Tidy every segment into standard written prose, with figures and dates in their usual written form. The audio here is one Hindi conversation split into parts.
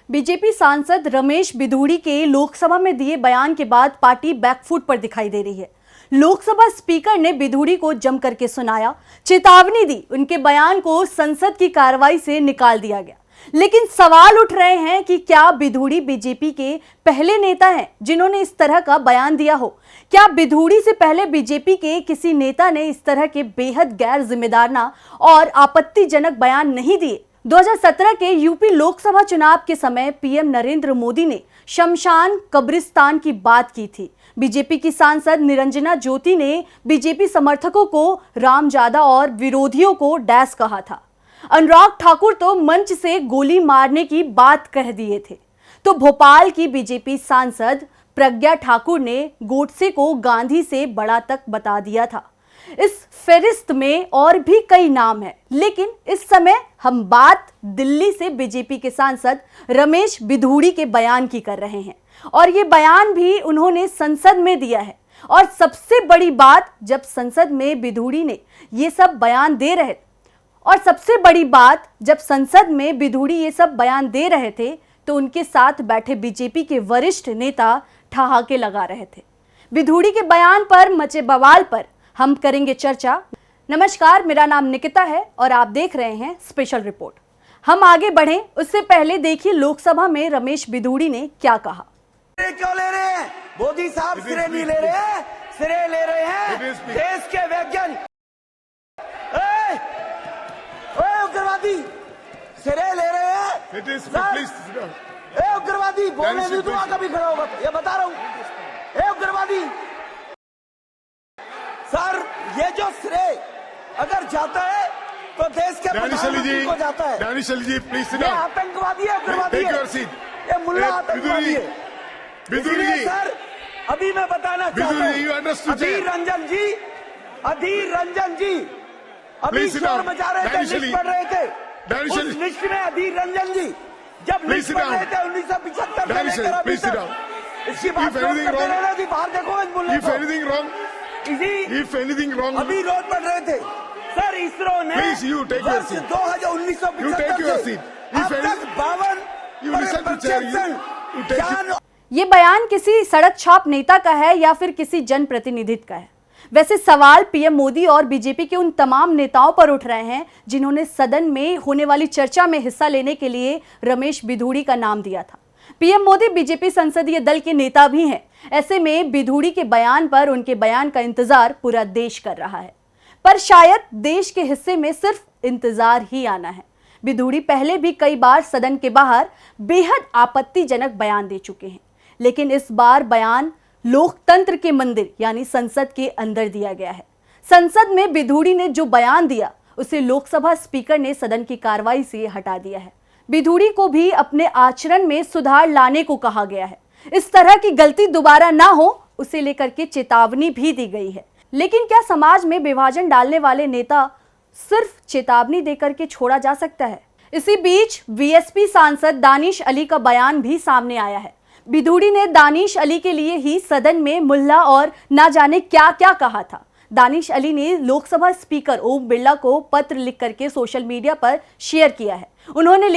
बीजेपी सांसद रमेश बिधूड़ी के लोकसभा में दिए बयान के बाद पार्टी बैकफुट पर दिखाई दे रही है। लोकसभा स्पीकर ने बिधूड़ी को जम करके सुनाया, चेतावनी दी, उनके बयान को संसद की कार्रवाई से निकाल दिया गया। लेकिन सवाल उठ रहे हैं कि क्या बिधूड़ी बीजेपी के पहले नेता हैं जिन्होंने इस तरह का बयान दिया हो? क्या बिधूड़ी से पहले बीजेपी के किसी नेता ने इस तरह के बेहद गैर जिम्मेदाराना और आपत्तिजनक बयान नहीं दिए? 2017 के यूपी लोकसभा चुनाव के समय पीएम नरेंद्र मोदी ने शमशान कब्रिस्तान की बात की थी। बीजेपी की सांसद निरंजना ज्योति ने बीजेपी समर्थकों को रामजादा और विरोधियों को डैश कहा था। अनुराग ठाकुर तो मंच से गोली मारने की बात कह दिए थे। तो भोपाल की बीजेपी सांसद प्रज्ञा ठाकुर ने गोडसे को गांधी से बड़ा तक बता दिया था। इस फहरिस्त में और भी कई नाम हैं, लेकिन इस समय हम बात दिल्ली से बीजेपी के सांसद रमेश बिधूड़ी के बयान की कर रहे हैं और ये बयान भी उन्होंने संसद में दिया है। और सबसे बड़ी बात, जब संसद में बिधूड़ी ने ये सब बयान दे रहे थे तो उनके साथ बैठे बीजेपी के वरिष्ठ नेता ठहाके लगा रहे थे। बिधूड़ी के बयान पर मचे बवाल पर हम करेंगे चर्चा। नमस्कार, मेरा नाम निकिता है और आप देख रहे हैं स्पेशल रिपोर्ट। हम आगे बढ़ें उससे पहले देखिए लोकसभा में रमेश बिधूड़ी ने क्या कहा। क्यों ले रहे हैं? मोदी साहब सिरे नहीं ले रहे हैं, सिरे ले रहे हैं देश के वैज्ञानिक। उग्रवादी सिरे ले रहे हैं। उग्रवादी बोलने नहीं दूंगा कभी खड़ा होगा, ये बता रहा हूँ। उग्रवादी सर, ये जो श्रेय अगर जाता है तो देश के प्रधानमंत्री को जाता है। ये आतंकवादी है, उग्रवादी है, ये मुल्ला आतंकवादी है। इसलिए सर अभी मैं बताना चाहता हूँ, अधीर रंजन जी अभी शोर मचा रहे थे, लिस्ट पढ़ रहे थे। उस लिस्ट में अधीर रंजन जी जब लिस्ट पढ़ रहे थे 1975 से लेकर अभी तक, इसकी बात करते रहना थी। बाहर देखो इस मुल्ले को। अभी रोड पर रहे थे सर, इसरो ने वर्ष 2019 से अब तक ये बयान किसी सड़क छाप नेता का है या फिर किसी जनप्रतिनिधि का है? वैसे सवाल पीएम मोदी और बीजेपी के उन तमाम नेताओं पर उठ रहे हैं जिन्होंने सदन में होने वाली चर्चा में हिस्सा लेने के लिए रमेश बिधूड़ी का नाम दिया था। पीएम मोदी बीजेपी संसदीय दल के नेता भी हैं। ऐसे में बिधूड़ी के बयान पर उनके बयान का इंतजार पूरा देश कर रहा है, पर शायद देश के हिस्से में सिर्फ इंतजार ही आना है। बिधूड़ी पहले भी कई बार सदन के बाहर बेहद आपत्तिजनक बयान दे चुके हैं, लेकिन इस बार बयान लोकतंत्र के मंदिर यानी संसद के अंदर दिया गया है। संसद में बिधूड़ी ने जो बयान दिया उसे लोकसभा स्पीकर ने सदन की कार्रवाई से हटा दिया है। बिधूड़ी को भी अपने आचरण में सुधार लाने को कहा गया है। इस तरह की गलती दोबारा ना हो उसे लेकर के चेतावनी भी दी गई है। लेकिन क्या समाज में विभाजन डालने वाले नेता सिर्फ चेतावनी देकर के छोड़ा जा सकता है? इसी बीच बीएसपी सांसद दानिश अली का बयान भी सामने आया है। बिधूड़ी ने दानिश अली के लिए ही सदन में मुल्ला और ना जाने क्या क्या कहा था। दानिश अली ने लोकसभा स्पीकर ओम बिरला को पत्र लिख करके सोशल मीडिया पर शेयर किया है। उन्होंने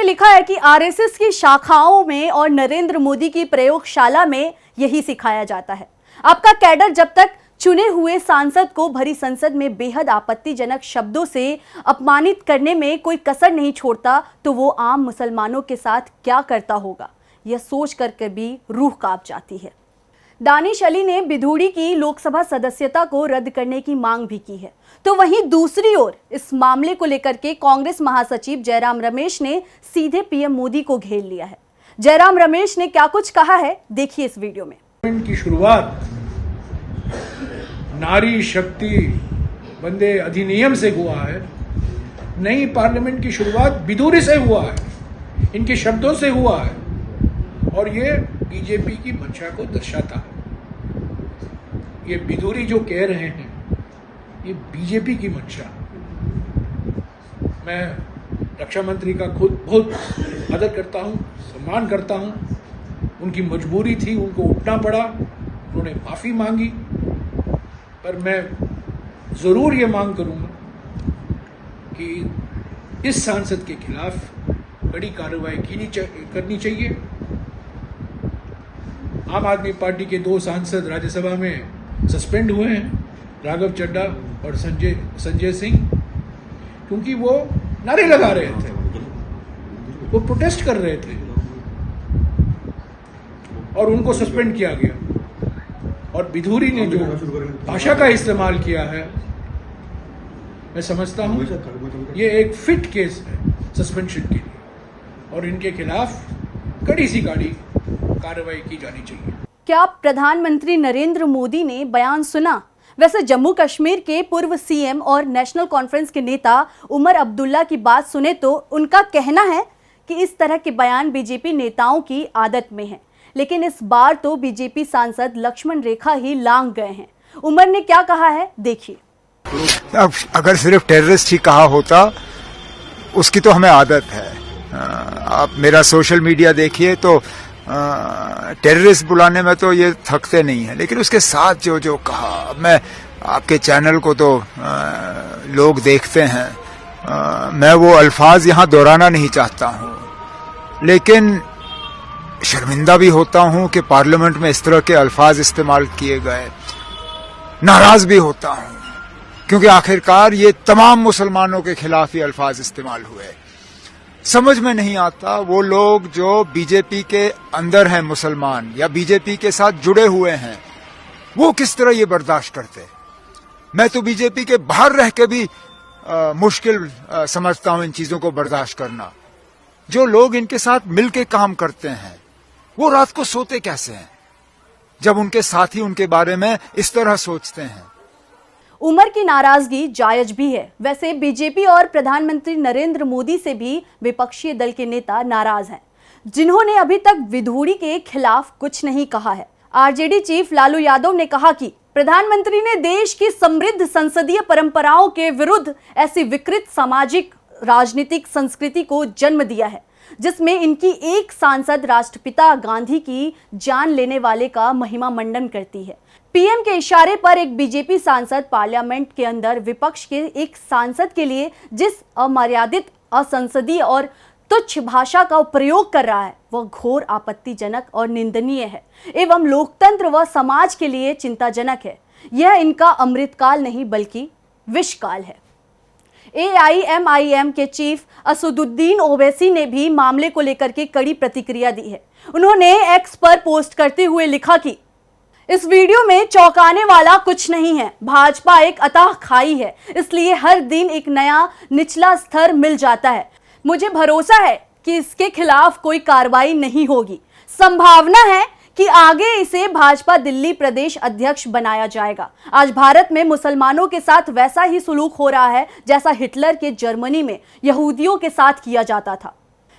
लिखा है कि आरएसएस की शाखाओं में और नरेंद्र मोदी की प्रयोगशाला में यही सिखाया जाता है। आपका कैडर जब तक चुने हुए सांसद को भरी संसद में बेहद आपत्तिजनक शब्दों से अपमानित करने में कोई कसर नहीं छोड़ता तो वो आम मुसलमानों के साथ क्या करता होगा, यह सोच कर भी रूह कांप जाती है। दानिश अली ने बिधूड़ी की लोकसभा सदस्यता को रद्द करने की मांग भी की है। तो वहीं दूसरी ओर इस मामले को लेकर के कांग्रेस महासचिव जयराम रमेश ने सीधे पीएम मोदी को घेर लिया है। जयराम रमेश ने क्या कुछ कहा है, देखिए इस वीडियो में। की शुरुआत नारी शक्ति वंदे अधिनियम से हुआ है। नई पार्लियामेंट की शुरुआत बिधूड़ी से हुआ है, इनके शब्दों से हुआ है और ये बीजेपी की मंशा को दर्शाता है। ये बिधूड़ी जो कह रहे हैं ये बीजेपी की मंशा। मैं रक्षा मंत्री का खुद बहुत आदर करता हूँ, सम्मान करता हूँ। उनकी मजबूरी थी, उनको उठना पड़ा, उन्होंने माफ़ी मांगी, पर मैं ज़रूर ये मांग करूँगा कि इस सांसद के खिलाफ कड़ी कार्रवाई करनी चाहिए। आम आदमी पार्टी के 2 सांसद राज्यसभा में सस्पेंड हुए हैं, राघव चड्ढा और संजय सिंह, क्योंकि वो नारे लगा रहे थे, वो प्रोटेस्ट कर रहे थे और उनको सस्पेंड किया गया। और बिधूरी ने जो भाषा का इस्तेमाल किया है, मैं समझता हूं ये एक फिट केस है सस्पेंशन के लिए, और इनके खिलाफ कड़ी से कड़ी कार्रवाई की जानी चाहिए। क्या प्रधानमंत्री नरेंद्र मोदी ने बयान सुना? वैसे जम्मू कश्मीर के पूर्व सीएम और नेशनल कॉन्फ्रेंस के नेता उमर अब्दुल्ला की बात सुने तो उनका कहना है कि इस तरह के बयान बीजेपी नेताओं की आदत में है, लेकिन इस बार तो बीजेपी सांसद लक्ष्मण रेखा ही लांघ गए हैं। उमर ने क्या कहा है, देखिए। अब अगर सिर्फ टेररिस्ट ही कहा होता, उसकी तो हमें आदत है। आप मेरा सोशल मीडिया देखिए तो टेररिस्ट बुलाने में तो ये थकते नहीं है, लेकिन उसके साथ जो जो कहा, मैं आपके चैनल को तो लोग देखते हैं, मैं वो अल्फाज यहाँ दोहराना नहीं चाहता हूँ, लेकिन शर्मिंदा भी होता हूँ कि पार्लियामेंट में इस तरह के अल्फाज इस्तेमाल किए गए। नाराज भी होता हूँ क्योंकि आखिरकार ये तमाम मुसलमानों के खिलाफ ही अल्फाज इस्तेमाल हुए। समझ में नहीं आता वो लोग जो बीजेपी के अंदर हैं, मुसलमान या बीजेपी के साथ जुड़े हुए हैं, वो किस तरह ये बर्दाश्त करते। मैं तो बीजेपी के बाहर रह के भी मुश्किल समझता हूं इन चीजों को बर्दाश्त करना। जो लोग इनके साथ मिलके काम करते हैं वो रात को सोते कैसे हैं जब उनके साथी उनके बारे में इस तरह सोचते हैं। उमर की नाराजगी जायज भी है। वैसे बीजेपी और प्रधानमंत्री नरेंद्र मोदी से भी विपक्षी दल के नेता नाराज हैं, जिन्होंने अभी तक विधूड़ी के खिलाफ कुछ नहीं कहा है। आरजेडी चीफ लालू यादव ने कहा कि प्रधानमंत्री ने देश की समृद्ध संसदीय परंपराओं के विरुद्ध ऐसी विकृत सामाजिक राजनीतिक संस्कृति को जन्म दिया है, जिसमें इनकी एक सांसद राष्ट्रपिता गांधी की जान लेने वाले का महिमा मंडन करती है। पीएम के इशारे पर एक बीजेपी सांसद पार्लियामेंट के अंदर विपक्ष के एक सांसद के लिए जिस अमर्यादित, असंसदीय और तुच्छ भाषा का प्रयोग कर रहा है, वह घोर आपत्तिजनक और निंदनीय है एवं लोकतंत्र व समाज के लिए चिंताजनक है। यह इनका अमृतकाल नहीं बल्कि विषकाल है। AIMIM के चीफ असदुद्दीन ओवैसी ने भी मामले को लेकर के कड़ी प्रतिक्रिया दी है। उन्होंने एक्स पर पोस्ट करते हुए लिखा कि इस वीडियो में चौंकाने वाला कुछ नहीं है। भाजपा एक अथाह खाई है, इसलिए हर दिन एक नया निचला स्तर मिल जाता है। मुझे भरोसा है कि इसके खिलाफ कोई कार्रवाई नहीं होगी। संभावना है कि आगे इसे भाजपा दिल्ली प्रदेश अध्यक्ष बनाया जाएगा। आज भारत में मुसलमानों के साथ वैसा ही सुलूक हो रहा है जैसा हिटलर के जर्मनी में यहूदियों के साथ किया जाता था।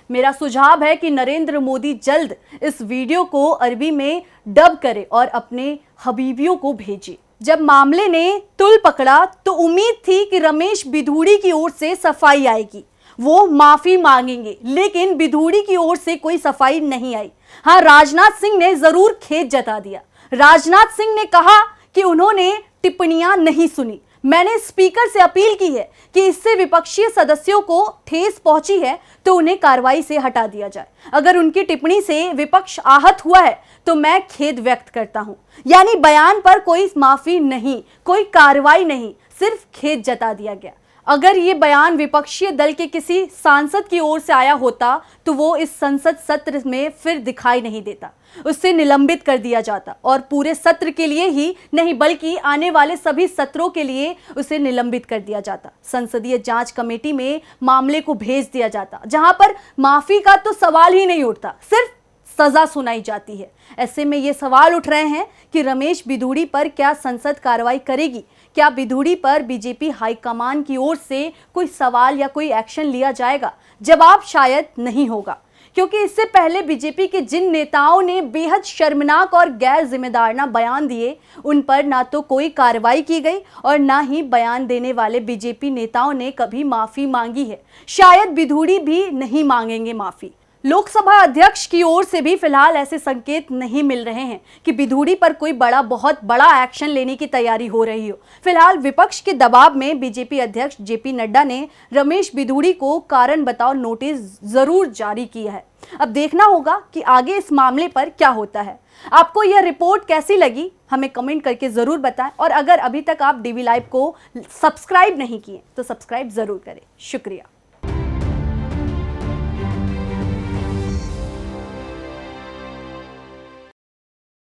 मेरा सुझाव है कि नरेंद्र मोदी जल्द इस वीडियो को अरबी में डब करे और अपने हबीबियों को भेजे। जब मामले ने तुल पकड़ा तो उम्मीद थी कि रमेश बिधूड़ी की ओर से सफाई आएगी, वो माफी मांगेंगे, लेकिन बिधूड़ी की ओर से कोई सफाई नहीं आई। हाँ, राजनाथ सिंह ने जरूर खेद जता दिया। राजनाथ सिंह ने कहा कि उन्होंने टिप्पणियां नहीं सुनी। मैंने स्पीकर से अपील की है कि इससे विपक्षी सदस्यों को ठेस पहुंची है तो उन्हें कार्रवाई से हटा दिया जाए। अगर उनकी टिप्पणी से विपक्ष आहत हुआ है तो मैं खेद व्यक्त करता हूं। यानी बयान पर कोई माफी नहीं, कोई कार्रवाई नहीं, सिर्फ खेद जता दिया गया। अगर ये बयान विपक्षी दल के किसी सांसद की ओर से आया होता तो वो इस संसद सत्र में फिर दिखाई नहीं देता, उससे निलंबित कर दिया जाता और पूरे सत्र के लिए ही नहीं बल्कि आने वाले सभी सत्रों के लिए उसे निलंबित कर दिया जाता। संसदीय जांच कमेटी में मामले को भेज दिया जाता, जहां पर माफी का तो सवाल ही नहीं उठता, सिर्फ सजा सुनाई जाती है। ऐसे में ये सवाल उठ रहे हैं कि रमेश बिधूड़ी पर क्या संसद कार्रवाई करेगी? क्या बिधूड़ी पर बीजेपी हाईकमान की ओर से कोई सवाल या कोई एक्शन लिया जाएगा? जवाब शायद नहीं होगा, क्योंकि इससे पहले बीजेपी के जिन नेताओं ने बेहद शर्मनाक और गैर जिम्मेदाराना बयान दिए, उन पर ना तो कोई कार्रवाई की गई और ना ही बयान देने वाले बीजेपी नेताओं ने कभी माफी मांगी है। शायद बिधूड़ी भी नहीं मांगेंगे माफी। लोकसभा अध्यक्ष की ओर से भी फिलहाल ऐसे संकेत नहीं मिल रहे हैं कि बिधूड़ी पर कोई बहुत बड़ा एक्शन लेने की तैयारी हो रही हो। फिलहाल विपक्ष के दबाव में बीजेपी अध्यक्ष जेपी नड्डा ने रमेश बिधूड़ी को कारण बताओ नोटिस जरूर जारी किया है। अब देखना होगा कि आगे इस मामले पर क्या होता है। आपको यह रिपोर्ट कैसी लगी हमें कमेंट करके जरूर बताएं, और अगर अभी तक आप डीवी लाइव को सब्सक्राइब नहीं किए तो सब्सक्राइब जरूर करें। शुक्रिया।